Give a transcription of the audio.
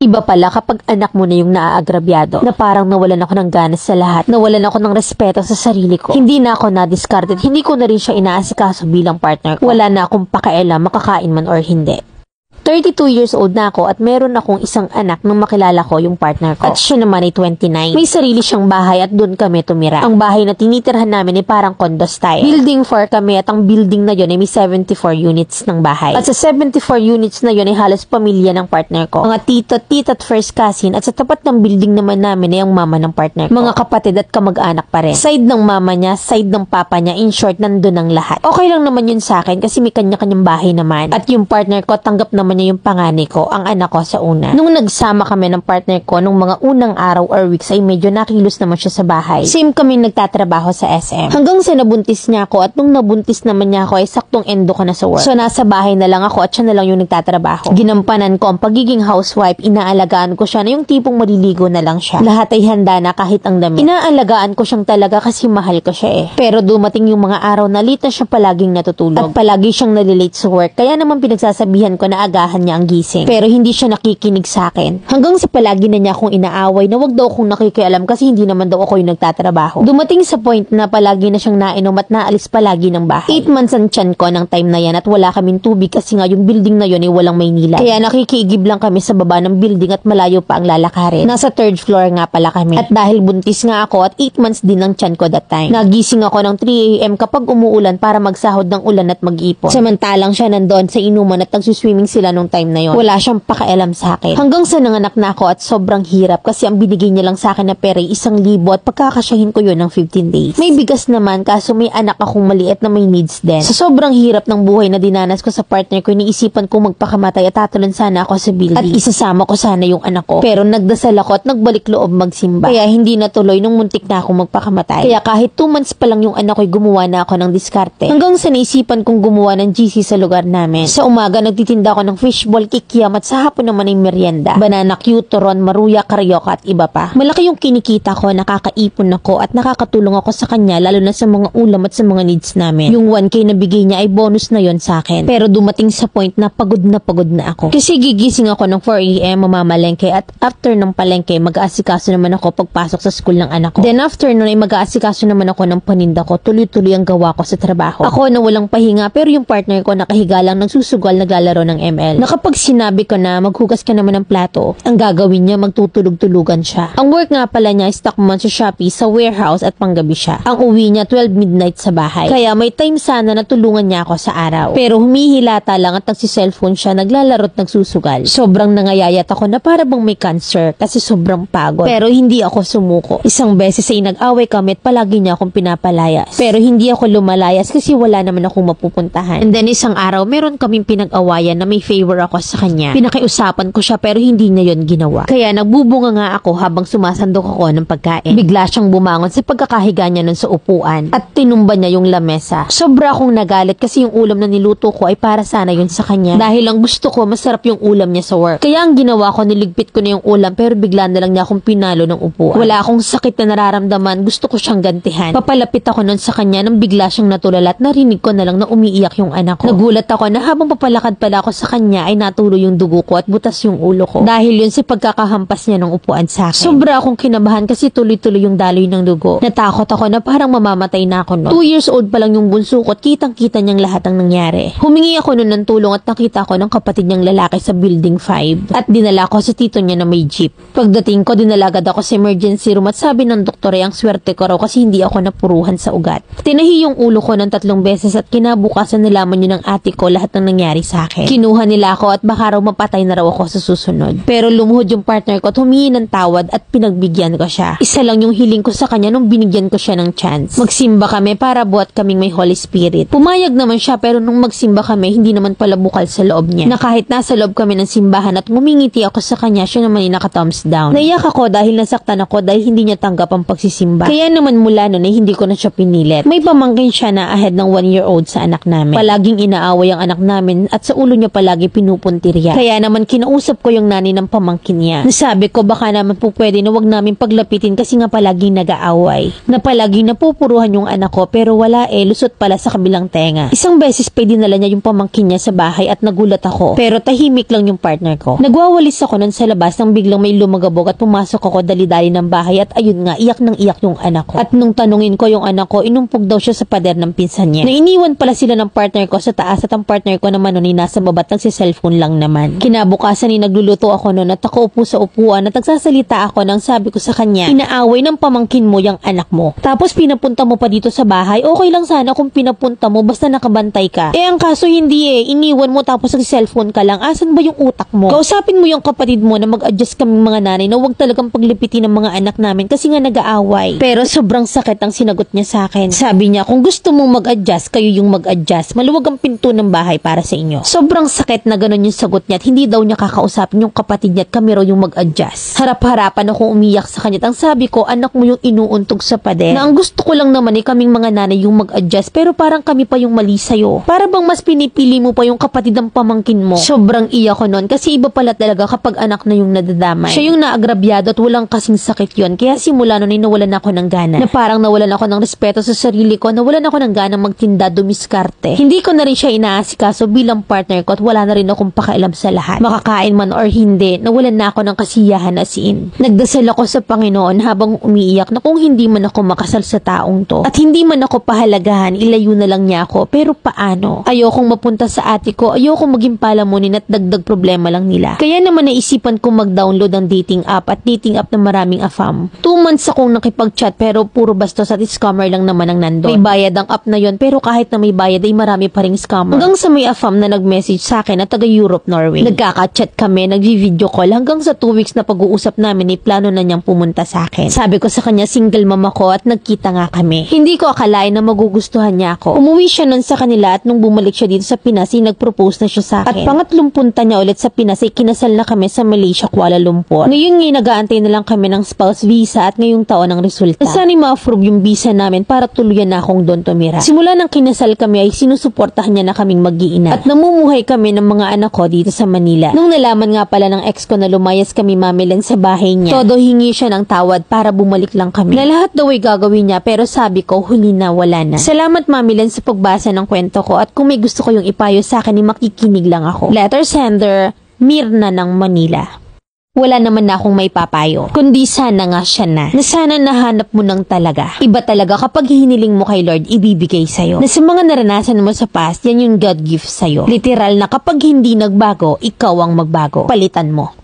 Iba pala kapag anak mo na yung naaagrabyado, na parang nawalan ako ng ganas sa lahat, nawalan ako ng respeto sa sarili ko. Hindi na ako na-discarded, hindi ko na rin siya inaasikaso bilang partner ko. Wala na akong pakialam makakain man or hindi. 32 years old na ako at meron akong isang anak nung makilala ko yung partner ko. At siya naman ay 29. May sarili siyang bahay at doon kami tumira. Ang bahay na tinitirhan namin ay parang condo style. Building 4 kami at ang building na yun ay may 74 units ng bahay. At sa 74 units na yun ay halos pamilya ng partner ko. Mga tito, tita at first cousin at sa tapat ng building naman namin ay ang mama ng partner ko. Mga kapatid at kamag-anak pa rin. Side ng mama niya, side ng papa niya, in short, nandun ang lahat. Okay lang naman yun sa akin kasi may kanya-kanyang bahay naman. At yung partner ko, tanggap naman niya yung panganay ko, ang anak ko sa una. Nung nagsama kami ng partner ko, nung mga unang araw or weeks ay medyo nakilos naman siya sa bahay. Same kami nagtatrabaho sa SM. Hanggang sa nabuntis niya ako at nung nabuntis naman niya ako ay saktong endo ko na sa work. So nasa bahay na lang ako at siya na lang yung nagtatrabaho. Ginampanan ko ang pagiging housewife, inaalagaan ko siya na yung tipong maliligo na lang siya. Lahat ay handa na kahit ang damit. Inaalagaan ko siyang talaga kasi mahal ko siya eh. Pero dumating yung mga araw na late na siya palaging natutulog. At palagi siyang nalilate sa work. Kaya naman pinagsasabihan ko na agahan niya ang gising. Pero hindi siya nakikinig sa akin. Hanggang sa palagi na niya akong inaaway na wag daw akong nakikialam kasi hindi naman daw ako yung nagtatrabaho. Dumating sa point na palagi na siyang nainom at naalis palagi ng bahay. 8 months ang tiyan ko ng time na yan at wala kaming tubig kasi nga yung building na yun ay walang Maynila. Kaya nakikiigib lang kami sa baba ng building at malayo pa ang lalakarin. Nasa 3rd floor nga pala kami. At dahil buntis nga ako at 8 months din ang tiyan ko that time. Nagising ako ng 3 AM kapag umuulan para magsahod ng ulan at mag-ipon. Samantalang siya nandoon sa inuman at nagsuswimming sila nung time na yon. Wala siyang pakialam sa akin. Hanggang sa nanganak na ako at sobrang hirap kasi ang binigay niya lang sa akin na pera ay 1,000 at pagkakasyahin ko yun ng 15 days. May bigas naman kaso may anak akong maliit na may needs din. Sa sobrang hirap ng buhay na dinanas ko sa partner ko, iniisipan ko magpakamatay at tatulon sana ako sa building. At isasama ko sana yung anak ko. Pero nagdasal ako at nagbalik loob magsimba. Kaya hindi natuloy nung muntik na ako magpakamatay. Kaya kahit 2 months pa lang yung anak ko'y gumawa na ako ng diskarte. Hanggang sa naisipan kong gumawa ng GC sa lugar namin. Sa umaga nagtitinda ako ng fishball, kikiam at sa hapon naman ay merienda. Banana cue, turon, maruya, karyoka at iba pa. Malaki yung kinikita ko, nakakaipon ako at nakakatulong ako sa kanya lalo na sa mga ulam at sa mga needs namin. Yung 1K na bigay niya ay bonus na yon sa akin. Pero dumating sa point na pagod na ako. Kasi gigising ako ng 4 AM mamamalengke at after ng palengke mag-aasikaso naman ako pagpasok sa school ng anak ko. Then after nun ay mag-aasikaso naman ako ng paninda ko. Tuloy-tuloy ang gawa ko sa trabaho. Ako na walang pahinga pero yung partner ko nakahiga lang nagsusugal naglalaro ng ML. Nakapag sinabi ko na maghugas ka naman ng plato, ang gagawin niya magtutulog-tulugan siya. Ang work nga pala niya is stockman sa Shopee sa warehouse at panggabi siya. Ang uwi niya 12 midnight sa bahay. Kaya may time sana na tulungan niya ako sa araw. Pero humihilata lang at nagsi-cellphone siya, naglalaro at nagsusugal. Sobrang nangayayat ako na para bang may cancer kasi sobrang pagod. Pero hindi ako sumuko. Isang beses ay nag-away kami at palagi niya akong pinapalayas. Pero hindi ako lumalayas kasi wala naman akong mapupuntahan. And then isang araw, meron kaming pinag-awayan na may favor ako sa kanya. Pinakiusapan ko siya pero hindi niya yon ginawa. Kaya nagbubunga nga ako habang sumasandok ako ng pagkain. Bigla siyang bumangon sa pagkakahiga niya nun sa upuan at tinumba niya yung lamesa. Sobra akong nagalit kasi yung ulam na niluto ko ay para sana yun sa kanya. Dahil ang gusto ko masarap yung ulam niya sa work. Kaya ang ginawa ko, niligpit ko na yung ulam pero bigla na lang niya akong pinalo ng upuan. Wala akong sakit na nararamdaman, gusto ko siyang gantihan. Papalapit ako nun sa kanya nang bigla siyang natulala at narinig ko na lang na umiiyak yung anak ko. Nagulat ako na habang papalakad pala ako sa kanya ay natulo yung dugo ko at butas yung ulo ko. Dahil yun sa pagkakahampas niya ng upuan sa akin. Sobra akong kinabahan kasi tuloy-tuloy yung daloy ng dugo. Natakot ako na parang mamamatay na ako nun. 2 years old pa lang yung bunso ko at kitang-kita niyang lahat ng nangyari. Humingi ako nun ng tulong at nakita ko ng kapatid niyang lalaki sa building 5 at dinala ko sa tito niya na may jeep. Pagdating ko, dinalagad ako sa emergency room at sabi ng doktor ay ang swerte ko raw kasi hindi ako napuruhan sa ugat. Tinahi yung ulo ko ng 3 beses at kinabukasan nalaman niyo ng ate ko lahat ng nangyari sa akin. Kinuha nila ako at baka raw mapatay na raw ako sa susunod. Pero lumuhod yung partner ko at humingi ng tawad at pinagbigyan ko siya. Isa lang yung hiling ko sa kanya nung binigyan ko siya ng chance. Magsimba kami para buhat kaming may Holy Spirit. Pumayag naman siya pero nung magsimba kami, hindi naman pala bukal sa loob niya. Na kahit nasa loob kami ng simbahan at ngumingiti ako sa kanya, siya naman yung naka-thumbs down. Naiyak ako dahil nasaktan ako dahil hindi niya tanggap ang pagsisimba. Kaya naman mula nun ay hindi ko na siya pinilit. May pamangkin siya na ahead ng 1-year-old sa anak namin. Palaging inaaway ang anak namin at sa ulo niya palagi lagi pinupuntirya. Kaya naman kinausap ko yung nanay ng pamangkin niya. Nasabi ko baka naman po pwede na wag namin paglapitin kasi nga palaging nag-aaway. Na palaging napupuruhan yung anak ko pero wala lusot pala sa kabilang tenga. Isang beses pa dinala niya yung pamangkin niya sa bahay at nagulat ako. Pero tahimik lang yung partner ko. Nagwawalis ako nun sa labas nang biglang may lumagabog at pumasok ako dali-dali ng bahay at ayun nga, iyak nang iyak yung anak ko. At nung tanungin ko yung anak ko, inumpog daw siya sa pader ng pinsan niya. Nainiwan pala sila ng partner ko sa taas at ang partner ko naman nun nasa baba at nagsi-cellphone lang naman. Kinabukasan nagluluto ako nun at ako upo sa upuan at nagsasalita ako nang sabi ko sa kanya, inaaway ng pamangkin mo yung anak mo. Tapos pinapunta mo pa dito sa bahay, okay lang sana kung pinapunta mo basta nakabantay ka. Ang kaso hindi iniwan mo tapos nag-cellphone ka lang. Asan ba yung utak mo? Kausapin mo yung kapatid mo na mag-adjust kaming mga nanay na huwag talagang paglipitin ng mga anak namin kasi nga nag-aaway. Pero sobrang sakit ang sinagot niya sa akin. Sabi niya, kung gusto mong mag-adjust, kayo yung mag-adjust. Maluwag ang pinto ng bahay para sa inyo. Sobrang sakit na ganun yung sagot niya at hindi daw niya kakausapin yung kapatid niya at kami raw yung mag-adjust. Harap-harapan ako umiyak sa kanya at ang sabi ko, anak mo yung inuuntog sa pader. Na ang gusto ko lang naman kaming mga nanay yung mag-adjust pero parang kami pa yung mali sa'yo. Para bang mas pinipili mo pa yung kapatid ng pamangkin mo. Sobrang iyak ko nun kasi iba pala talaga kapag anak na yung nadadamay. Siya yung naagrabyado at walang kasing sakit yun. Kaya simula nun nawalan ako ng gana. Na parang nawalan ako ng respeto sa sarili ko, nawalan ako ng gana magtinda, dumiskarte. Hindi ko na rin siya inaasikaso bilang partner ko at wala na rin akong pakialam sa lahat. Makakain man or hindi, nawalan na ako ng kasiyahan as in. Nagdasal ako sa Panginoon habang umiiyak na kung hindi man ako makasal sa taong to at hindi man ako pahalagahan, ilayo na lang niya ako. Pero paano? Ayokong mapunta sa ate ko, ayokong maging palamunin at dagdag problema lang nila. Kaya naman naisipan kong mag-download ng dating app at dating app na maraming afam. 2 months akong nakipag-chat pero puro bastos at scammer lang naman ang nandun. May bayad ang app na yon pero kahit na may bayad ay marami pa ring scammer. Hanggang sa may afam na nag-message sa akin na taga Europe, Norway. Nagkaka-chat kami, nag-video call hanggang sa 2 weeks na pag-uusap namin ay plano na niyang pumunta sa akin. Sabi ko sa kanya single mama ko at nagkita nga kami. Hindi ko akalain na magugustuhan niya ako. Umuwi siya nun sa kanila at nung bumalik siya dito sa Pinas ay nag-propose na siya sa akin. At pangatlong punta niya ulit sa Pinas ay kinasal na kami sa Malaysia, Kuala Lumpur. Ngayon nag-aantay na lang kami ng spouse visa at ngayong taon ang resulta. Sana ma-approve yung visa namin para tuluyan na akong doon tumira. Simula ng kinasal kami ay sinusuportahan niya na kaming mag-iina. At namumuhay kami ng mga anak ko dito sa Manila. Nung nalaman nga pala ng ex ko na lumayas kami mamilan sa bahay niya, todo hingi siya ng tawad para bumalik lang kami. Na lahat daw ay gagawin niya pero sabi ko huli na wala na. Salamat mamilan sa pagbasa ng kwento ko at kung may gusto ko yung ipayo sa akin ay makikinig lang ako. Letter sender, Mirna ng Manila. Wala naman na akong may papayo. Kundi sana nga siya na sana nahanap mo ng talaga. Iba talaga kapag hiniling mo kay Lord, ibibigay sa'yo. Na sa mga naranasan mo sa past, yan yung God gift sa'yo. Literal na kapag hindi nagbago, ikaw ang magbago. Palitan mo.